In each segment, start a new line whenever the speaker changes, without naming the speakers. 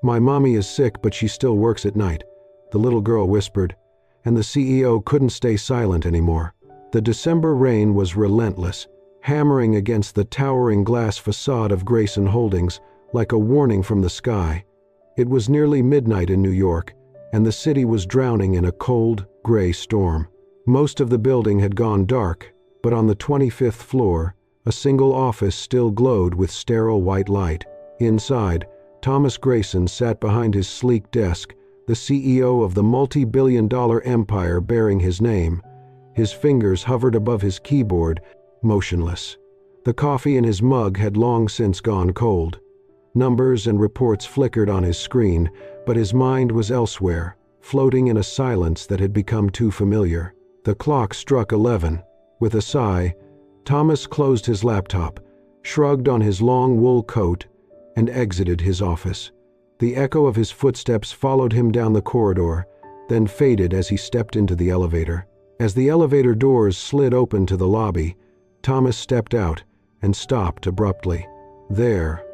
"My mommy is sick, but she still works at night," the little girl whispered, and the CEO couldn't stay silent anymore. The December rain was relentless, hammering against the towering glass facade of Grayson Holdings like a warning from the sky. It was nearly midnight in New York, and the city was drowning in a cold, gray storm. Most of the building had gone dark, but on the 25th floor, a single office still glowed with sterile white light. Inside, Thomas Grayson sat behind his sleek desk, the CEO of the multi-billion-dollar empire bearing his name. His fingers hovered above his keyboard, motionless. The coffee in his mug had long since gone cold. Numbers and reports flickered on his screen, but his mind was elsewhere, floating in a silence that had become too familiar. The clock struck 11. With a sigh, Thomas closed his laptop, shrugged on his long wool coat, and exited his office. The echo of his footsteps followed him down the corridor, then faded as he stepped into the elevator. As the elevator doors slid open to the lobby, Thomas stepped out and stopped abruptly. There,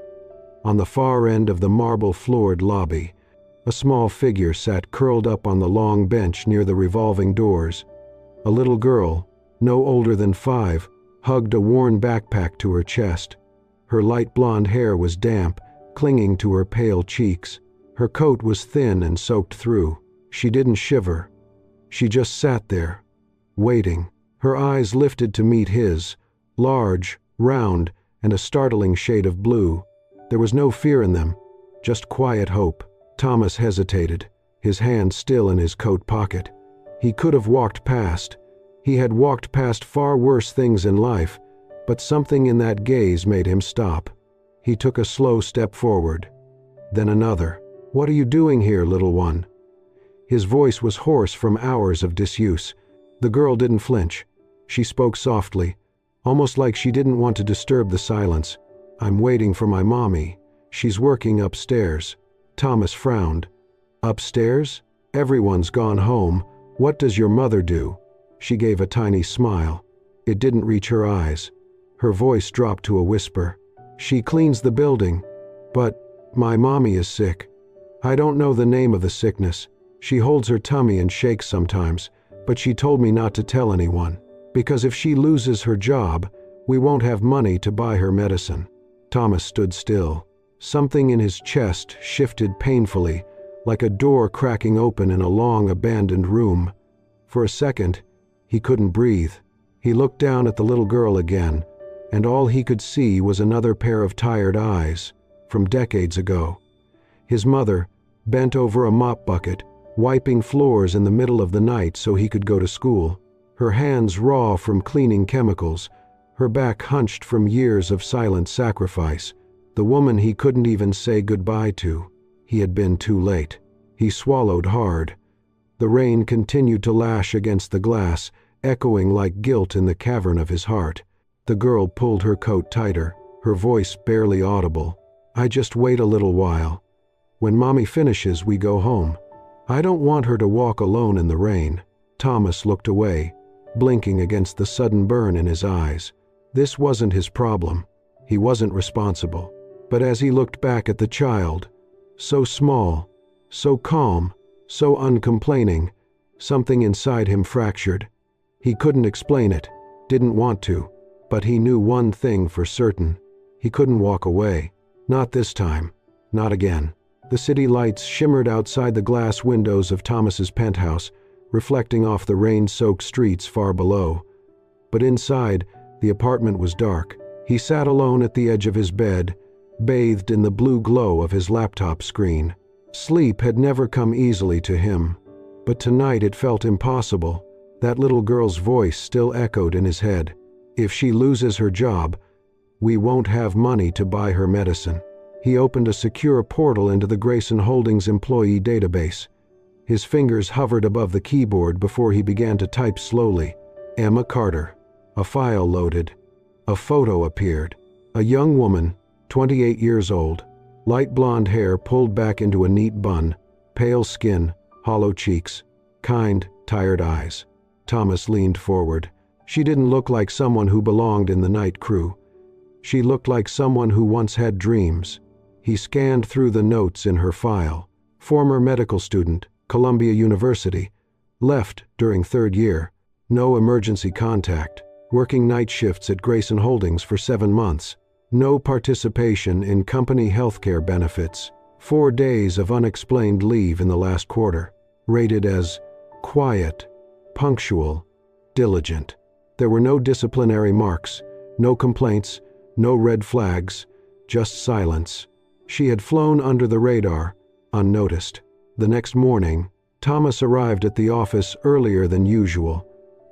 on the far end of the marble-floored lobby, a small figure sat curled up on the long bench near the revolving doors. A little girl, no older than 5, hugged a worn backpack to her chest. Her light blonde hair was damp, clinging to her pale cheeks. Her coat was thin and soaked through. She didn't shiver. She just sat there, waiting. Her eyes lifted to meet his, large, round, and a startling shade of blue. There was no fear in them, just quiet hope. Thomas hesitated, his hand still in his coat pocket. He could have walked past. He had walked past far worse things in life, but something in that gaze made him stop. He took a slow step forward, then another. "What are you doing here, little one?" His voice was hoarse from hours of disuse. The girl didn't flinch. She spoke softly, almost like she didn't want to disturb the silence. "I'm waiting for my mommy. She's working upstairs." Thomas frowned. "Upstairs? Everyone's gone home. What does your mother do?" She gave a tiny smile. It didn't reach her eyes. Her voice dropped to a whisper. "She cleans the building. But my mommy is sick. I don't know the name of the sickness. She holds her tummy and shakes sometimes, but she told me not to tell anyone, because if she loses her job, we won't have money to buy her medicine." Thomas stood still. Something in his chest shifted painfully, like a door cracking open in a long abandoned room. For a second, he couldn't breathe. He looked down at the little girl again, and all he could see was another pair of tired eyes, from decades ago. His mother, bent over a mop bucket, wiping floors in the middle of the night so he could go to school. Her hands raw from cleaning chemicals, her back hunched from years of silent sacrifice. The woman he couldn't even say goodbye to. He had been too late. He swallowed hard. The rain continued to lash against the glass, echoing like guilt in the cavern of his heart. The girl pulled her coat tighter, her voice barely audible. "I just wait a little while. When mommy finishes, we go home. I don't want her to walk alone in the rain." Thomas looked away, blinking against the sudden burn in his eyes. This wasn't his problem. He wasn't responsible. But as he looked back at the child, so small, so calm, so uncomplaining, something inside him fractured. He couldn't explain it, didn't want to, but he knew one thing for certain. He couldn't walk away. Not this time. Not again. The city lights shimmered outside the glass windows of Thomas's penthouse, reflecting off the rain-soaked streets far below. But inside, the apartment was dark. He sat alone at the edge of his bed, bathed in the blue glow of his laptop screen. Sleep had never come easily to him, but tonight it felt impossible. That little girl's voice still echoed in his head. "If she loses her job, we won't have money to buy her medicine." He opened a secure portal into the Grayson Holdings employee database. His fingers hovered above the keyboard before he began to type slowly. Emma Carter. A file loaded. A photo appeared. A young woman, 28 years old, light blonde hair pulled back into a neat bun, pale skin, hollow cheeks, kind, tired eyes. Thomas leaned forward. She didn't look like someone who belonged in the night crew. She looked like someone who once had dreams. He scanned through the notes in her file. Former medical student, Columbia University. Left during third year. No emergency contact. Working night shifts at Grayson Holdings for 7 months. No participation in company healthcare benefits. 4 days of unexplained leave in the last quarter. Rated as quiet, punctual, diligent. There were no disciplinary marks, no complaints, no red flags, just silence. She had flown under the radar, unnoticed. The next morning, Thomas arrived at the office earlier than usual.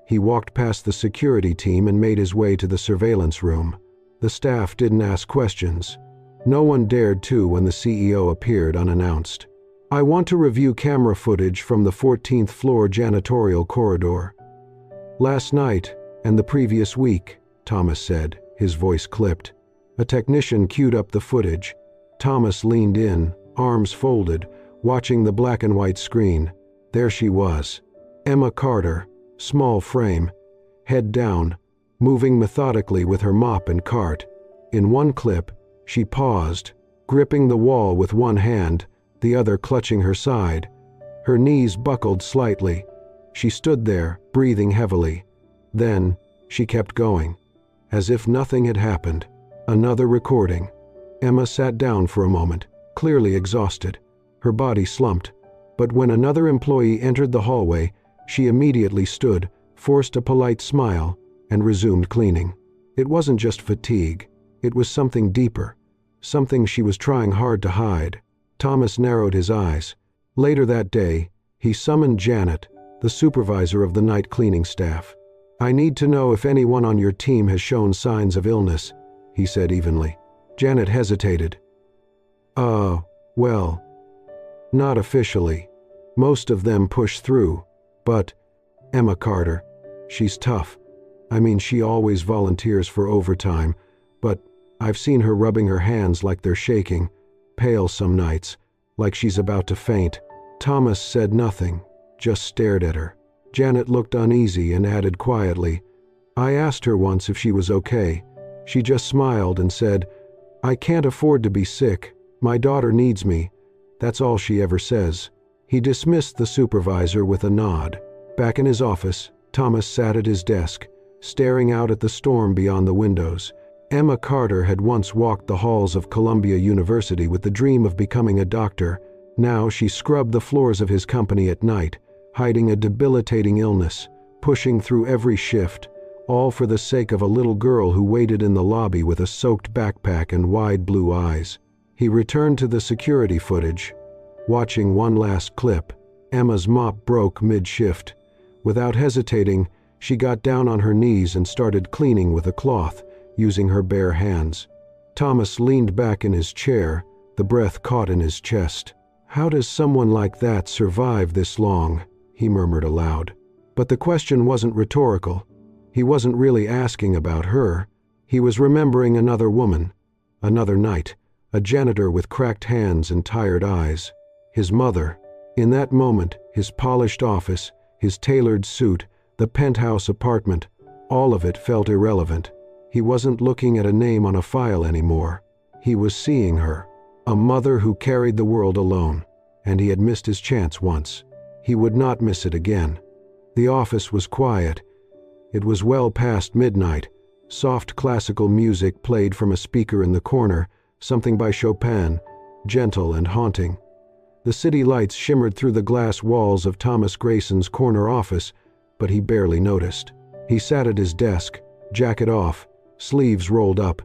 He walked past the security team and made his way to the surveillance room. The staff didn't ask questions. No one dared to when the CEO appeared unannounced. "I want to review camera footage from the 14th floor janitorial corridor." "Last night and the previous week," Thomas said, his voice clipped. A technician queued up the footage. Thomas leaned in, arms folded, watching the black and white screen. There she was. Emma Carter, small frame, head down, moving methodically with her mop and cart. In one clip, she paused, gripping the wall with one hand, the other clutching her side. Her knees buckled slightly. She stood there, breathing heavily. Then, she kept going, as if nothing had happened. Another recording. Emma sat down for a moment, clearly exhausted. Her body slumped. But when another employee entered the hallway, she immediately stood, forced a polite smile, and resumed cleaning. It wasn't just fatigue. It was something deeper, something she was trying hard to hide. Thomas narrowed his eyes. Later that day, he summoned Janet, the supervisor of the night cleaning staff. "I need to know if anyone on your team has shown signs of illness," he said evenly. Janet hesitated. Well, not officially. Most of them push through, but Emma Carter, she's tough. I mean, she always volunteers for overtime, but I've seen her rubbing her hands like they're shaking, pale some nights, like she's about to faint." Thomas said nothing, just stared at her. Janet looked uneasy and added quietly, "I asked her once if she was okay. She just smiled and said, 'I can't afford to be sick. My daughter needs me.' That's all she ever says." He dismissed the supervisor with a nod. Back in his office, Thomas sat at his desk, staring out at the storm beyond the windows. Emma Carter had once walked the halls of Columbia University with the dream of becoming a doctor. Now she scrubbed the floors of his company at night, hiding a debilitating illness, pushing through every shift, all for the sake of a little girl who waited in the lobby with a soaked backpack and wide blue eyes. He returned to the security footage. Watching one last clip, Emma's mop broke mid-shift. Without hesitating, she got down on her knees and started cleaning with a cloth, using her bare hands. Thomas leaned back in his chair, the breath caught in his chest. "How does someone like that survive this long?" he murmured aloud. But the question wasn't rhetorical. He wasn't really asking about her. He was remembering another woman, another night, a janitor with cracked hands and tired eyes. His mother. In that moment, his polished office, his tailored suit, the penthouse apartment, all of it felt irrelevant. He wasn't looking at a name on a file anymore. He was seeing her, a mother who carried the world alone, and he had missed his chance once. He would not miss it again. The office was quiet. It was well past midnight. Soft classical music played from a speaker in the corner, something by Chopin, gentle and haunting. The city lights shimmered through the glass walls of Thomas Grayson's corner office, but he barely noticed. He sat at his desk, jacket off, sleeves rolled up.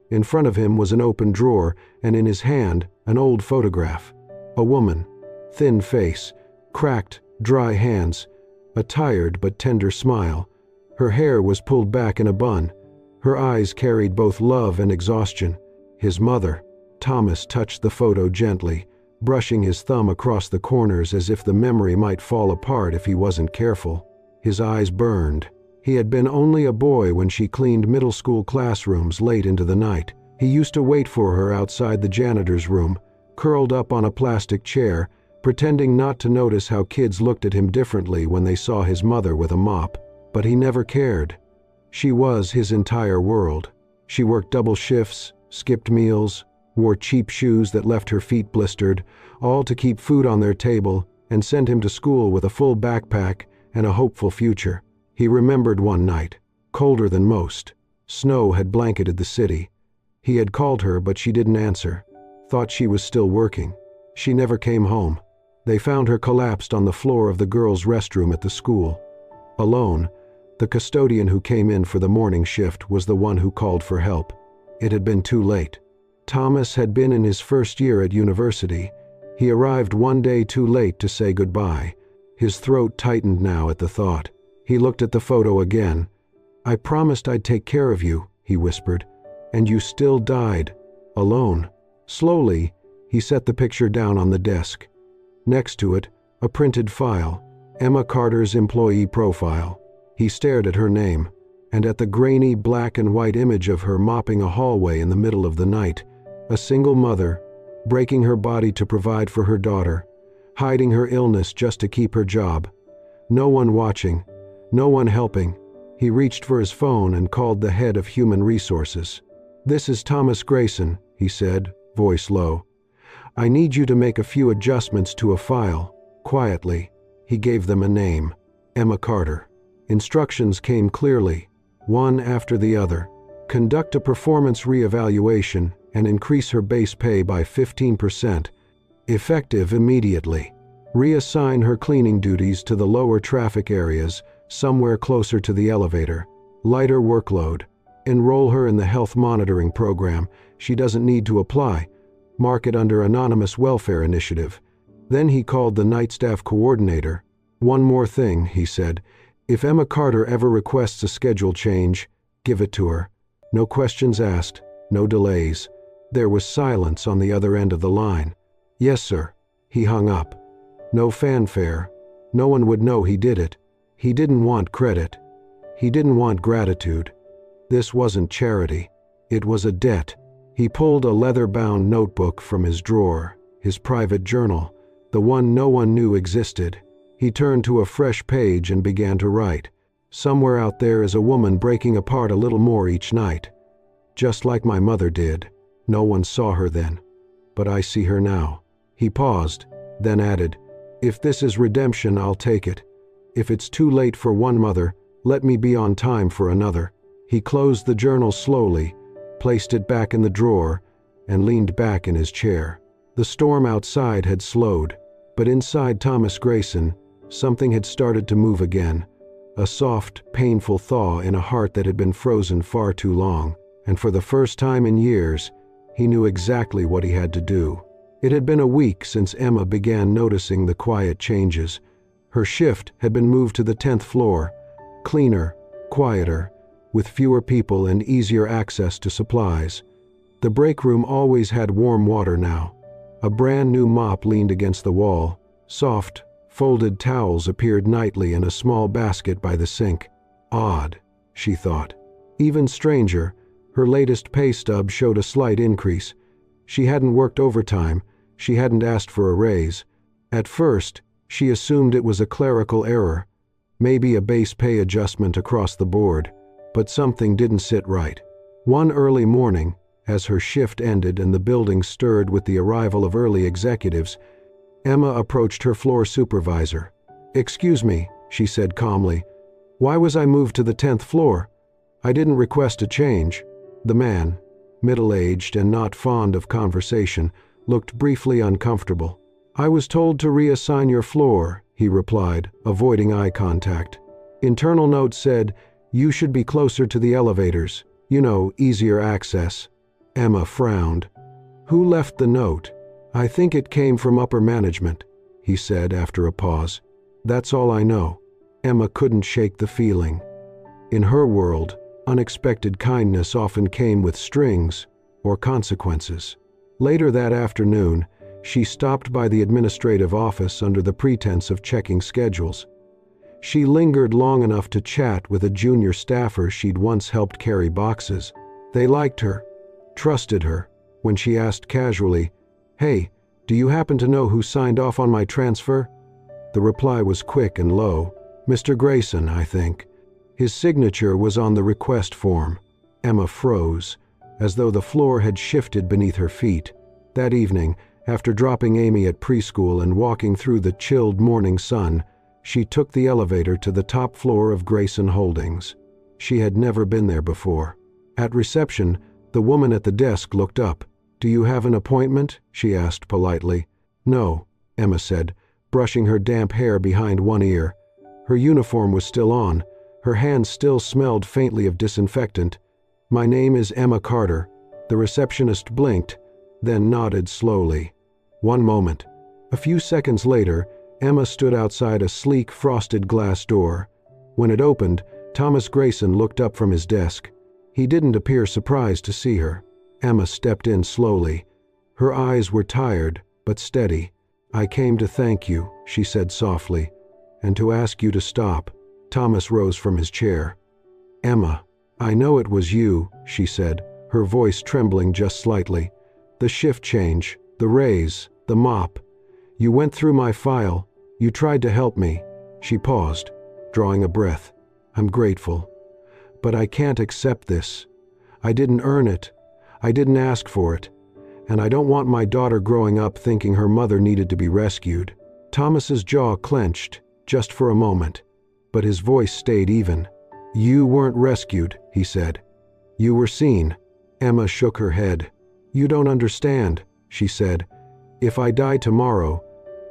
In front of him was an open drawer, and in his hand, an old photograph. A woman, thin face, cracked, dry hands, a tired but tender smile. Her hair was pulled back in a bun. Her eyes carried both love and exhaustion. His mother. Thomas touched the photo gently, brushing his thumb across the corners as if the memory might fall apart if he wasn't careful. His eyes burned. He had been only a boy when she cleaned middle school classrooms late into the night. He used to wait for her outside the janitor's room, curled up on a plastic chair, pretending not to notice how kids looked at him differently when they saw his mother with a mop. But he never cared. She was his entire world. She worked double shifts, skipped meals, wore cheap shoes that left her feet blistered, all to keep food on their table and send him to school with a full backpack and a hopeful future. He remembered one night, colder than most. Snow had blanketed the city. He had called her, but she didn't answer. Thought she was still working. She never came home. They found her collapsed on the floor of the girls' restroom at the school. Alone, the custodian who came in for the morning shift was the one who called for help. It had been too late. Thomas had been in his first year at university. He arrived one day too late to say goodbye. His throat tightened now at the thought. He looked at the photo again. "I promised I'd take care of you," he whispered, "and you still died. Alone." Slowly, he set the picture down on the desk. Next to it, a printed file, Emma Carter's employee profile. He stared at her name, and at the grainy black and white image of her mopping a hallway in the middle of the night. A single mother, breaking her body to provide for her daughter, hiding her illness just to keep her job. No one watching, no one helping. He reached for his phone and called the head of human resources. "This is Thomas Grayson," he said, voice low. "I need you to make a few adjustments to a file." Quietly, he gave them a name, Emma Carter. Instructions came clearly, one after the other. Conduct a performance re-evaluation and increase her base pay by 15%, effective immediately. Reassign her cleaning duties to the lower traffic areas, somewhere closer to the elevator. Lighter workload. Enroll her in the health monitoring program. She doesn't need to apply. Mark it under Anonymous Welfare Initiative. Then he called the night staff coordinator. "One more thing," he said. "If Emma Carter ever requests a schedule change, give it to her. No questions asked, no delays." There was silence on the other end of the line. "Yes, sir." He hung up. No fanfare. No one would know he did it. He didn't want credit. He didn't want gratitude. This wasn't charity. It was a debt. He pulled a leather-bound notebook from his drawer, his private journal, the one no one knew existed. He turned to a fresh page and began to write. "Somewhere out there is a woman breaking apart a little more each night. Just like my mother did. No one saw her then. But I see her now." He paused, then added, "If this is redemption, I'll take it. If it's too late for one mother, let me be on time for another." He closed the journal slowly, placed it back in the drawer, and leaned back in his chair. The storm outside had slowed, but inside Thomas Grayson, something had started to move again. A soft, painful thaw in a heart that had been frozen far too long, and for the first time in years, he knew exactly what he had to do. It had been a week since Emma began noticing the quiet changes. Her shift had been moved to the 10th floor, cleaner, quieter, with fewer people and easier access to supplies. The break room always had warm water now. A brand new mop leaned against the wall. Soft, folded towels appeared nightly in a small basket by the sink. Odd, she thought. Even stranger, her latest pay stub showed a slight increase. She hadn't worked overtime. She hadn't asked for a raise. At first, she assumed it was a clerical error, maybe a base pay adjustment across the board. But something didn't sit right. One early morning, as her shift ended and the building stirred with the arrival of early executives, Emma approached her floor supervisor. "Excuse me," she said calmly. "Why was I moved to the 10th floor? I didn't request a change." The man, middle-aged and not fond of conversation, looked briefly uncomfortable. "I was told to reassign your floor," he replied, avoiding eye contact. "Internal note said, you should be closer to the elevators. You know, easier access." Emma frowned. "Who left the note?" "I think it came from upper management," he said after a pause. "That's all I know." Emma couldn't shake the feeling. In her world, unexpected kindness often came with strings or consequences. Later that afternoon, she stopped by the administrative office under the pretense of checking schedules. She lingered long enough to chat with a junior staffer she'd once helped carry boxes. They liked her, trusted her. When she asked casually, "Hey, do you happen to know who signed off on my transfer?" The reply was quick and low. "Mr. Grayson, I think. His signature was on the request form." Emma froze, as though the floor had shifted beneath her feet. That evening, after dropping Amy at preschool and walking through the chilled morning sun, she took the elevator to the top floor of Grayson Holdings. She had never been there before. At reception, the woman at the desk looked up. "Do you have an appointment?" she asked politely. "No," Emma said, brushing her damp hair behind one ear. Her uniform was still on. Her hands still smelled faintly of disinfectant. "My name is Emma Carter." The receptionist blinked, then nodded slowly. "One moment." A few seconds later, Emma stood outside a sleek, frosted glass door. When it opened, Thomas Grayson looked up from his desk. He didn't appear surprised to see her. Emma stepped in slowly. Her eyes were tired, but steady. "I came to thank you," she said softly, "and to ask you to stop." Thomas rose from his chair. "Emma, I know it was you," she said, her voice trembling just slightly. "The shift change, the raise, the mop. You went through my file. You tried to help me." She paused, drawing a breath. "I'm grateful. But I can't accept this. I didn't earn it. I didn't ask for it. And I don't want my daughter growing up thinking her mother needed to be rescued." Thomas's jaw clenched, just for a moment, but his voice stayed even. "You weren't rescued," he said. "You were seen." Emma shook her head. "You don't understand," she said. "If I die tomorrow,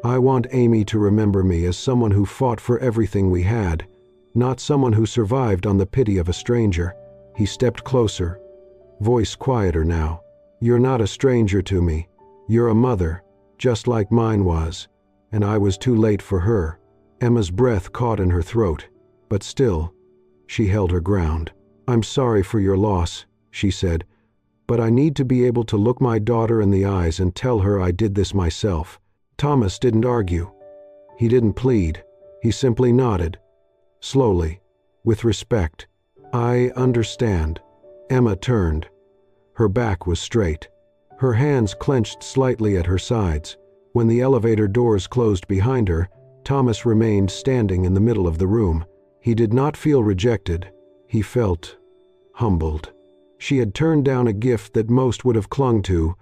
I want Amy to remember me as someone who fought for everything we had, not someone who survived on the pity of a stranger." He stepped closer, voice quieter now. "You're not a stranger to me. You're a mother, just like mine was, and I was too late for her." Emma's breath caught in her throat, but still, she held her ground. "I'm sorry for your loss," she said, "but I need to be able to look my daughter in the eyes and tell her I did this myself." Thomas didn't argue. He didn't plead. He simply nodded, slowly, with respect. "I understand." Emma turned. Her back was straight. Her hands clenched slightly at her sides. When the elevator doors closed behind her, Thomas remained standing in the middle of the room. He did not feel rejected. He felt humbled. She had turned down a gift that most would have clung to,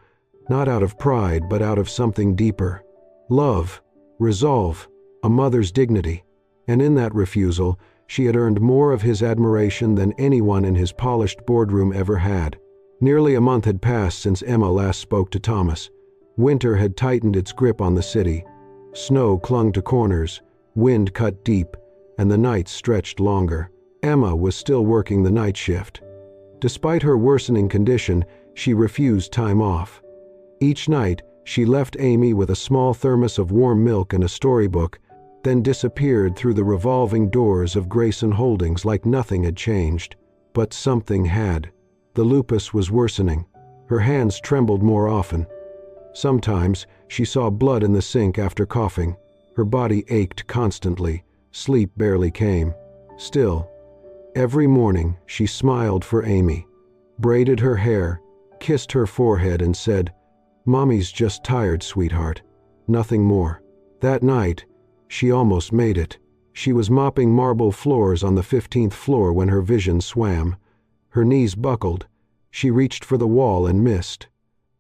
not out of pride but out of something deeper. Love, resolve, a mother's dignity. And in that refusal, she had earned more of his admiration than anyone in his polished boardroom ever had. Nearly a month had passed since Emma last spoke to Thomas. Winter had tightened its grip on the city. Snow clung to corners, wind cut deep, and the nights stretched longer. Emma was still working the night shift. Despite her worsening condition, she refused time off. Each night, she left Amy with a small thermos of warm milk and a storybook, then disappeared through the revolving doors of Grayson Holdings like nothing had changed. But something had. The lupus was worsening. Her hands trembled more often. Sometimes, she saw blood in the sink after coughing. Her body ached constantly. Sleep barely came. Still, every morning she smiled for Amy, braided her hair, kissed her forehead and said, "Mommy's just tired, sweetheart." Nothing more. That night, she almost made it. She was mopping marble floors on the 15th floor when her vision swam. Her knees buckled. She reached for the wall and missed.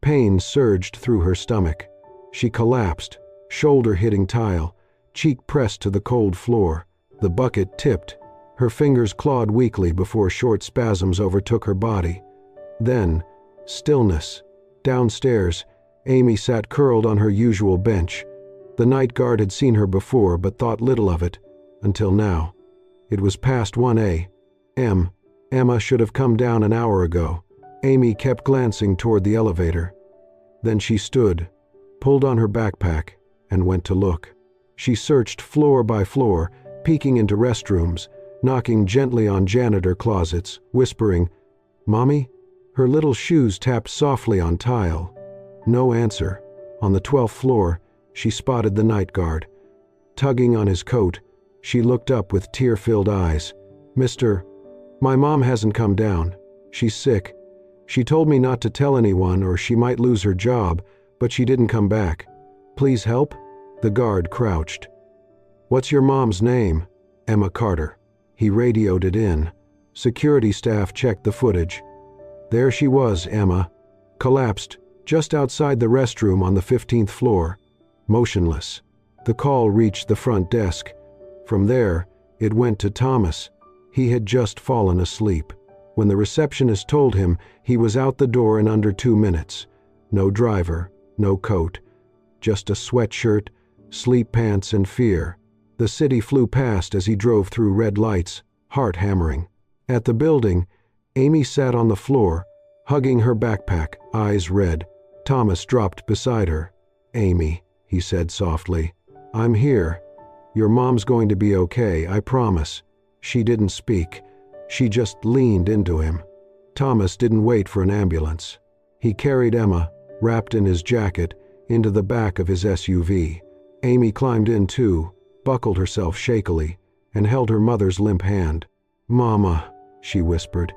Pain surged through her stomach. She collapsed, shoulder hitting tile, cheek pressed to the cold floor. The bucket tipped. Her fingers clawed weakly before short spasms overtook her body. Then, stillness. Downstairs, Amy sat curled on her usual bench. The night guard had seen her before but thought little of it, until now. It was past 1 a.m. Emma should have come down an hour ago. Amy kept glancing toward the elevator. Then she stood, pulled on her backpack, and went to look. She searched floor by floor, peeking into restrooms, knocking gently on janitor closets, whispering, "Mommy?" Her little shoes tapped softly on tile. No answer. On the 12th floor, she spotted the night guard. Tugging on his coat, she looked up with tear-filled eyes. "Mister, my mom hasn't come down. She's sick. She told me not to tell anyone or she might lose her job, but she didn't come back. Please help?" The guard crouched. "What's your mom's name?" "Emma Carter." He radioed it in. Security staff checked the footage. There she was, Emma, collapsed just outside the restroom on the 15th floor, motionless. The call reached the front desk. From there, it went to Thomas. He had just fallen asleep. When the receptionist told him, he was out the door in under 2 minutes. No driver, no coat, just a sweatshirt, sleep pants, and fear. The city flew past as he drove through red lights, heart hammering. At the building, Amy sat on the floor, hugging her backpack, eyes red. Thomas dropped beside her. "Amy," he said softly, "I'm here. Your mom's going to be okay, I promise." She didn't speak. She just leaned into him. Thomas didn't wait for an ambulance. He carried Emma, wrapped in his jacket, into the back of his SUV. Amy climbed in too, buckled herself shakily, and held her mother's limp hand. "Mama," she whispered,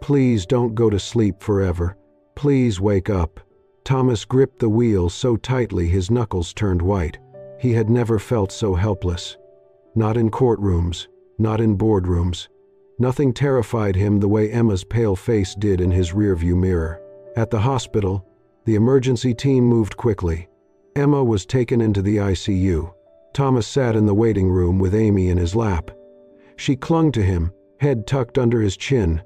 "please don't go to sleep forever. Please wake up." Thomas gripped the wheel so tightly his knuckles turned white. He had never felt so helpless. Not in courtrooms, not in boardrooms. Nothing terrified him the way Emma's pale face did in his rearview mirror. At the hospital, the emergency team moved quickly. Emma was taken into the ICU. Thomas sat in the waiting room with Amy in his lap. She clung to him, head tucked under his chin.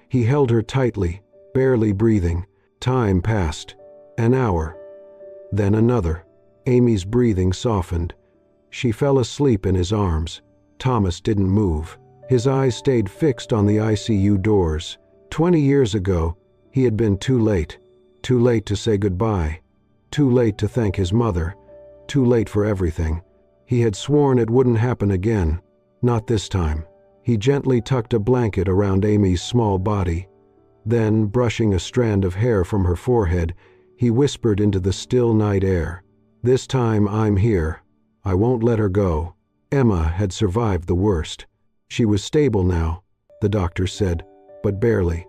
He held her tightly, barely breathing. Time passed. An hour. Then another. Amy's breathing softened. She fell asleep in his arms. Thomas didn't move. His eyes stayed fixed on the ICU doors. 20 years ago, he had been too late. Too late to say goodbye. Too late to thank his mother. Too late for everything. He had sworn it wouldn't happen again. Not this time. He gently tucked a blanket around Amy's small body. Then, brushing a strand of hair from her forehead, he whispered into the still night air, "This time I'm here. I won't let her go." Emma had survived the worst. She was stable now, the doctor said, but barely.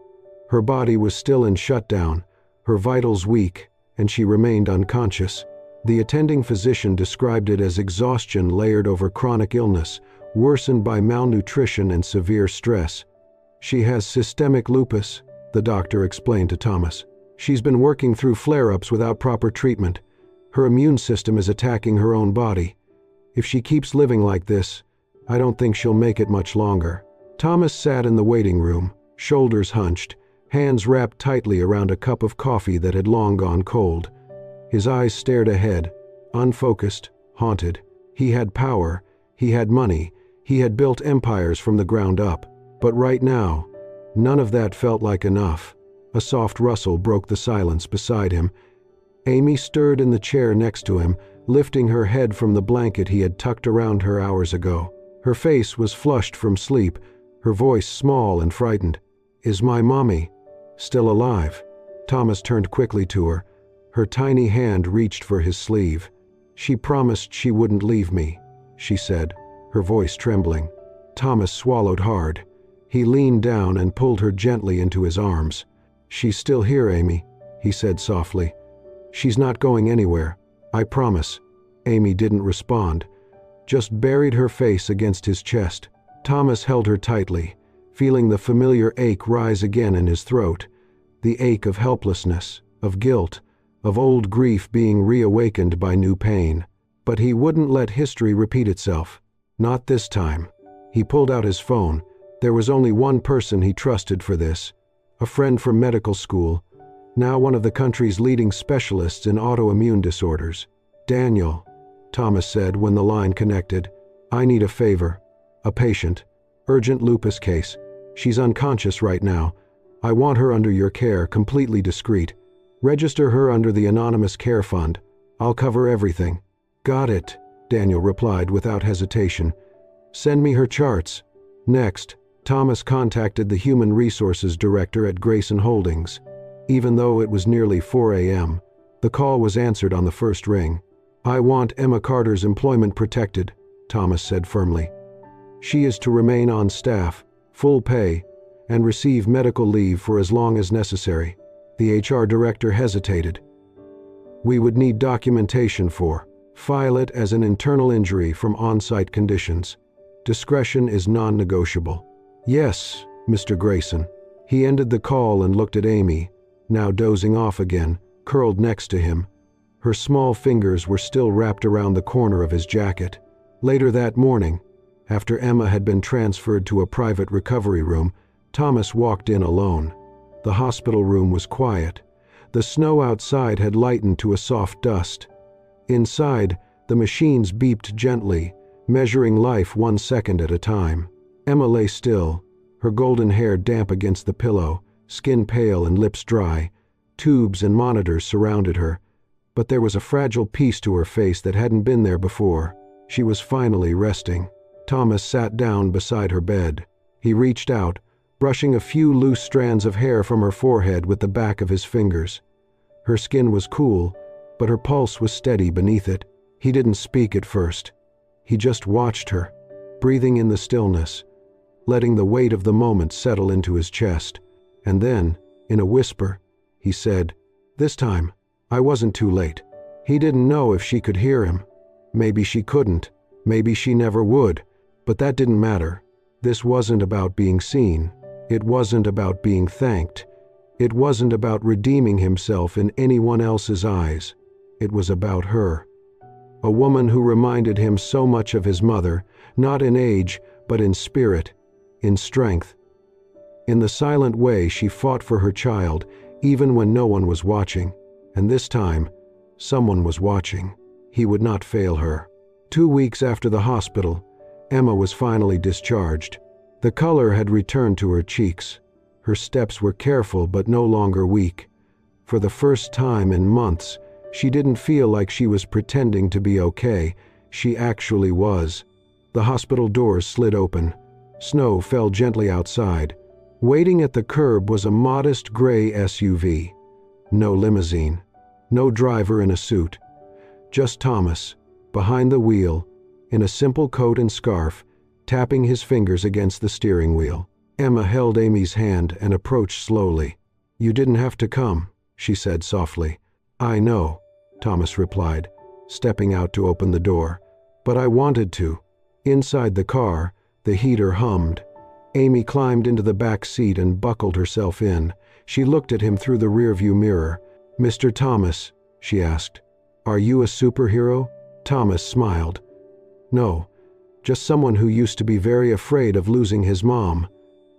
Her body was still in shutdown, her vitals weak, and she remained unconscious. The attending physician described it as exhaustion layered over chronic illness, worsened by malnutrition and severe stress. "She has systemic lupus," the doctor explained to Thomas. "She's been working through flare-ups without proper treatment. Her immune system is attacking her own body. If she keeps living like this, I don't think she'll make it much longer." Thomas sat in the waiting room, shoulders hunched, hands wrapped tightly around a cup of coffee that had long gone cold. His eyes stared ahead, unfocused, haunted. He had power, he had money, he had built empires from the ground up. But right now, none of that felt like enough. A soft rustle broke the silence beside him. Amy stirred in the chair next to him, lifting her head from the blanket he had tucked around her hours ago. Her face was flushed from sleep, her voice small and frightened. "Is my mommy still alive?" Thomas turned quickly to her. Her tiny hand reached for his sleeve. "She promised she wouldn't leave me," she said, her voice trembling. Thomas swallowed hard. He leaned down and pulled her gently into his arms. "She's still here, Amy," he said softly. "She's not going anywhere, I promise." Amy didn't respond, just buried her face against his chest. Thomas held her tightly, feeling the familiar ache rise again in his throat. The ache of helplessness, of guilt, of old grief being reawakened by new pain. But he wouldn't let history repeat itself. Not this time. He pulled out his phone. There was only one person he trusted for this. A friend from medical school, now one of the country's leading specialists in autoimmune disorders. "Daniel," Thomas said when the line connected, "I need a favor. A patient. Urgent lupus case. She's unconscious right now. I want her under your care, completely discreet. Register her under the Anonymous Care Fund. I'll cover everything." "Got it," Daniel replied without hesitation. "Send me her charts." Next, Thomas contacted the Human Resources Director at Grayson Holdings. Even though it was nearly 4 a.m., the call was answered on the first ring. "I want Emma Carter's employment protected," Thomas said firmly. "She is to remain on staff, full pay, and receive medical leave for as long as necessary." The HR director hesitated. "We would need documentation for. File it as an internal injury from on-site conditions. Discretion is non-negotiable." "Yes, Mr. Grayson." He ended the call and looked at Amy, now dozing off again, curled next to him. Her small fingers were still wrapped around the corner of his jacket. Later that morning, after Emma had been transferred to a private recovery room, Thomas walked in alone. The hospital room was quiet. The snow outside had lightened to a soft dust. Inside, the machines beeped gently, measuring life 1 second at a time. Emma lay still, her golden hair damp against the pillow, skin pale and lips dry. Tubes and monitors surrounded her, but there was a fragile piece to her face that hadn't been there before. She was finally resting. Thomas sat down beside her bed. He reached out, brushing a few loose strands of hair from her forehead with the back of his fingers. Her skin was cool, but her pulse was steady beneath it. He didn't speak at first. He just watched her, breathing in the stillness, letting the weight of the moment settle into his chest. And then, in a whisper, he said, "This time, I wasn't too late." He didn't know if she could hear him. Maybe she couldn't. Maybe she never would. But that didn't matter. This wasn't about being seen. It wasn't about being thanked. It wasn't about redeeming himself in anyone else's eyes. It was about her. A woman who reminded him so much of his mother, not in age, but in spirit, in strength. In the silent way she fought for her child, even when no one was watching. And this time, someone was watching. He would not fail her. 2 weeks after the hospital, Emma was finally discharged. The color had returned to her cheeks. Her steps were careful but no longer weak. For the first time in months, she didn't feel like she was pretending to be okay. She actually was. The hospital doors slid open. Snow fell gently outside. Waiting at the curb was a modest gray SUV. No limousine. No driver in a suit. Just Thomas, behind the wheel, in a simple coat and scarf, tapping his fingers against the steering wheel. Emma held Amy's hand and approached slowly. "You didn't have to come," she said softly. "I know," Thomas replied, stepping out to open the door. "But I wanted to." Inside the car, the heater hummed. Amy climbed into the back seat and buckled herself in. She looked at him through the rearview mirror. "Mr. Thomas," she asked, "are you a superhero?" Thomas smiled. "No, just someone who used to be very afraid of losing his mom.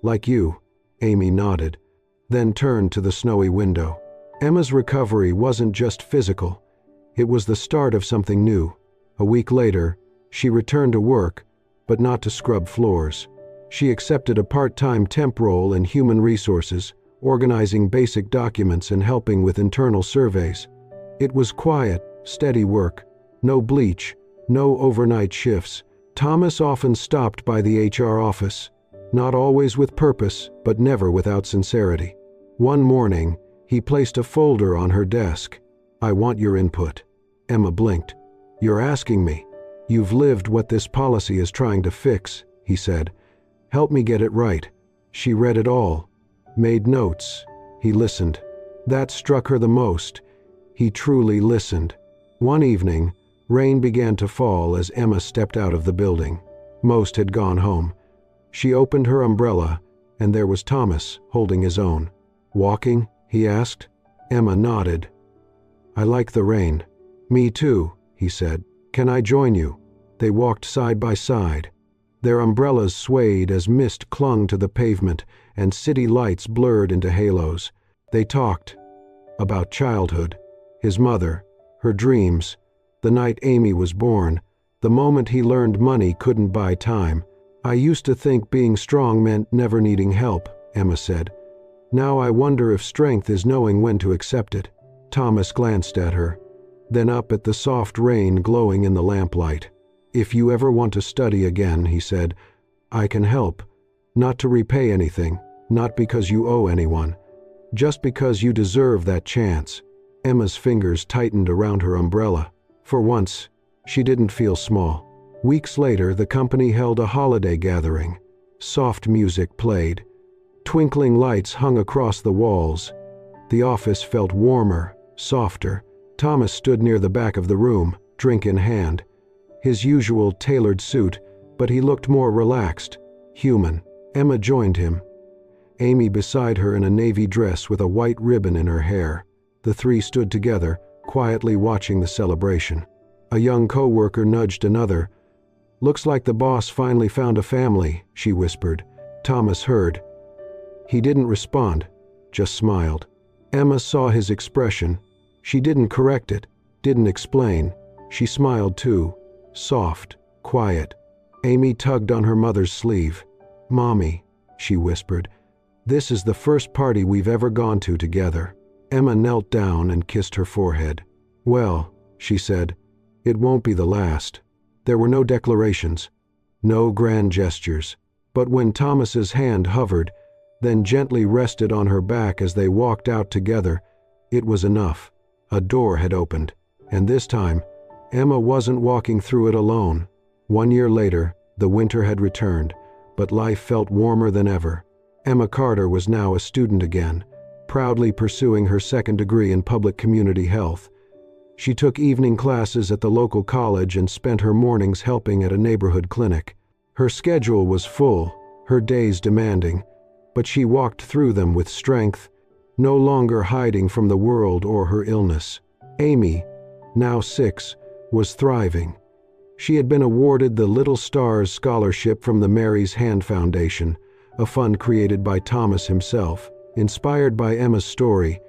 Like you." Amy nodded, then turned to the snowy window. Emma's recovery wasn't just physical. It was the start of something new. A week later, she returned to work, but not to scrub floors. She accepted a part-time temp role in human resources, organizing basic documents and helping with internal surveys. It was quiet, steady work. No bleach, no overnight shifts. Thomas often stopped by the HR office, not always with purpose, but never without sincerity. One morning, he placed a folder on her desk. "I want your input." Emma blinked. "You're asking me? You've lived what this policy is trying to fix," he said. "Help me get it right." She read it all, made notes. He listened. That struck her the most. He truly listened. One evening, rain began to fall as Emma stepped out of the building. Most had gone home. She opened her umbrella, and there was Thomas holding his own. "Walking?" he asked. Emma nodded. "I like the rain." "Me too," he said. "Can I join you?" They walked side by side. Their umbrellas swayed as mist clung to the pavement and city lights blurred into halos. They talked about childhood, his mother, her dreams, the night Amy was born, the moment he learned money couldn't buy time. "I used to think being strong meant never needing help," Emma said. "Now I wonder if strength is knowing when to accept it." Thomas glanced at her, then up at the soft rain glowing in the lamplight. "If you ever want to study again," he said, "I can help. Not to repay anything, not because you owe anyone, just because you deserve that chance." Emma's fingers tightened around her umbrella. For once, she didn't feel small. Weeks later, the company held a holiday gathering. Soft music played. Twinkling lights hung across the walls. The office felt warmer, softer. Thomas stood near the back of the room, drink in hand. His usual tailored suit, but he looked more relaxed, human. Emma joined him. Amy beside her in a navy dress with a white ribbon in her hair. The three stood together, quietly watching the celebration. A young co-worker nudged another. "Looks like the boss finally found a family," she whispered. Thomas heard. He didn't respond, just smiled. Emma saw his expression. She didn't correct it, didn't explain. She smiled too, soft, quiet. Amy tugged on her mother's sleeve. "Mommy," she whispered, "this is the first party we've ever gone to together." Emma knelt down and kissed her forehead. "Well," she said, "it won't be the last." There were no declarations, no grand gestures, but when Thomas's hand hovered, then gently rested on her back as they walked out together, it was enough. A door had opened, and this time, Emma wasn't walking through it alone. 1 year later, the winter had returned, but life felt warmer than ever. Emma Carter was now a student again, proudly pursuing her second degree in public community health. She took evening classes at the local college and spent her mornings helping at a neighborhood clinic. Her schedule was full, her days demanding, but she walked through them with strength, no longer hiding from the world or her illness. Amy, now 6, was thriving. She had been awarded the Little Stars Scholarship from the Mary's Hand Foundation, a fund created by Thomas himself. Inspired by Emma's story,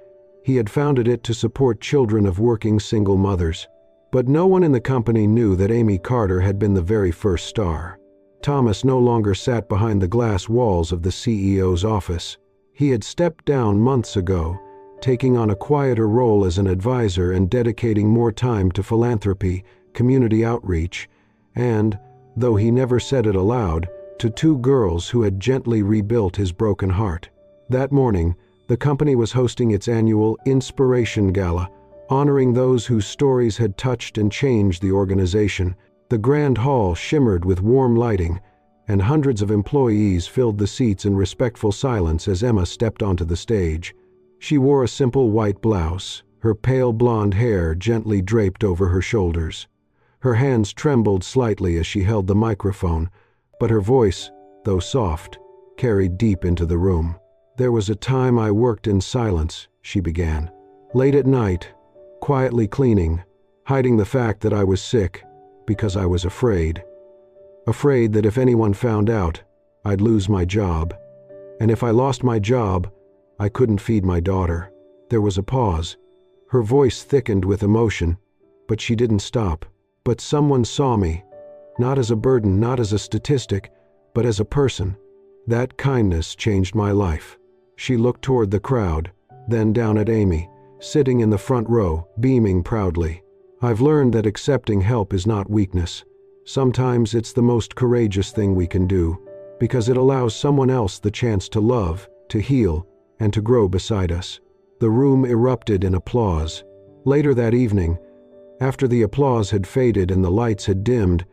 he had founded it to support children of working single mothers. But no one in the company knew that Amy Carter had been the very first star. Thomas no longer sat behind the glass walls of the CEO's office. He had stepped down months ago, taking on a quieter role as an advisor and dedicating more time to philanthropy, community outreach, and, though he never said it aloud, to 2 girls who had gently rebuilt his broken heart. That morning, the company was hosting its annual Inspiration Gala, honoring those whose stories had touched and changed the organization. The grand hall shimmered with warm lighting, and hundreds of employees filled the seats in respectful silence as Emma stepped onto the stage. She wore a simple white blouse, her pale blonde hair gently draped over her shoulders. Her hands trembled slightly as she held the microphone, but her voice, though soft, carried deep into the room. "There was a time I worked in silence," she began. "Late at night, quietly cleaning, hiding the fact that I was sick, because I was afraid. Afraid that if anyone found out, I'd lose my job. And if I lost my job, I couldn't feed my daughter." There was a pause. Her voice thickened with emotion, but she didn't stop. "But someone saw me, not as a burden, not as a statistic, but as a person. That kindness changed my life." She looked toward the crowd, then down at Amy, sitting in the front row, beaming proudly. "I've learned that accepting help is not weakness. Sometimes it's the most courageous thing we can do, because it allows someone else the chance to love, to heal, and to grow beside us." The room erupted in applause. Later that evening, after the applause had faded and the lights had dimmed,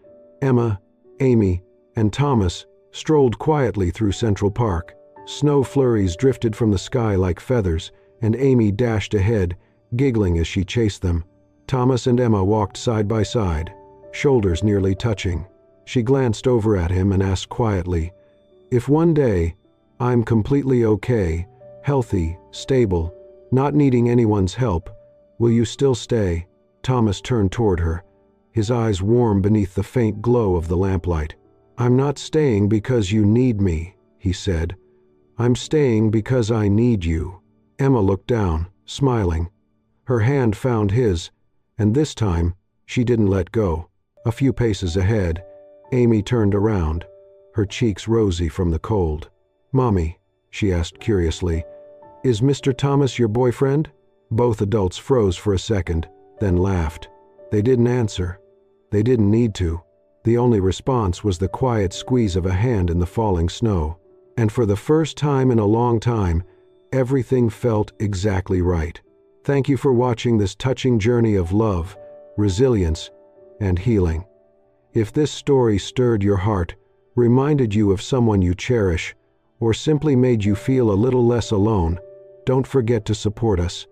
Emma, Amy, and Thomas strolled quietly through Central Park. Snow flurries drifted from the sky like feathers, and Amy dashed ahead, giggling as she chased them. Thomas and Emma walked side by side, shoulders nearly touching. She glanced over at him and asked quietly, "If one day I'm completely okay, healthy, stable, not needing anyone's help, will you still stay?" Thomas turned toward her, his eyes warm beneath the faint glow of the lamplight. "I'm not staying because you need me," he said. "I'm staying because I need you." Emma looked down, smiling. Her hand found his, and this time, she didn't let go. A few paces ahead, Amy turned around, her cheeks rosy from the cold. "Mommy," she asked curiously, "is Mr. Thomas your boyfriend?" Both adults froze for a second, then laughed. They didn't answer. They didn't need to. The only response was the quiet squeeze of a hand in the falling snow. And for the first time in a long time, everything felt exactly right. Thank you for watching this touching journey of love, resilience, and healing. If this story stirred your heart, reminded you of someone you cherish, or simply made you feel a little less alone, don't forget to support us.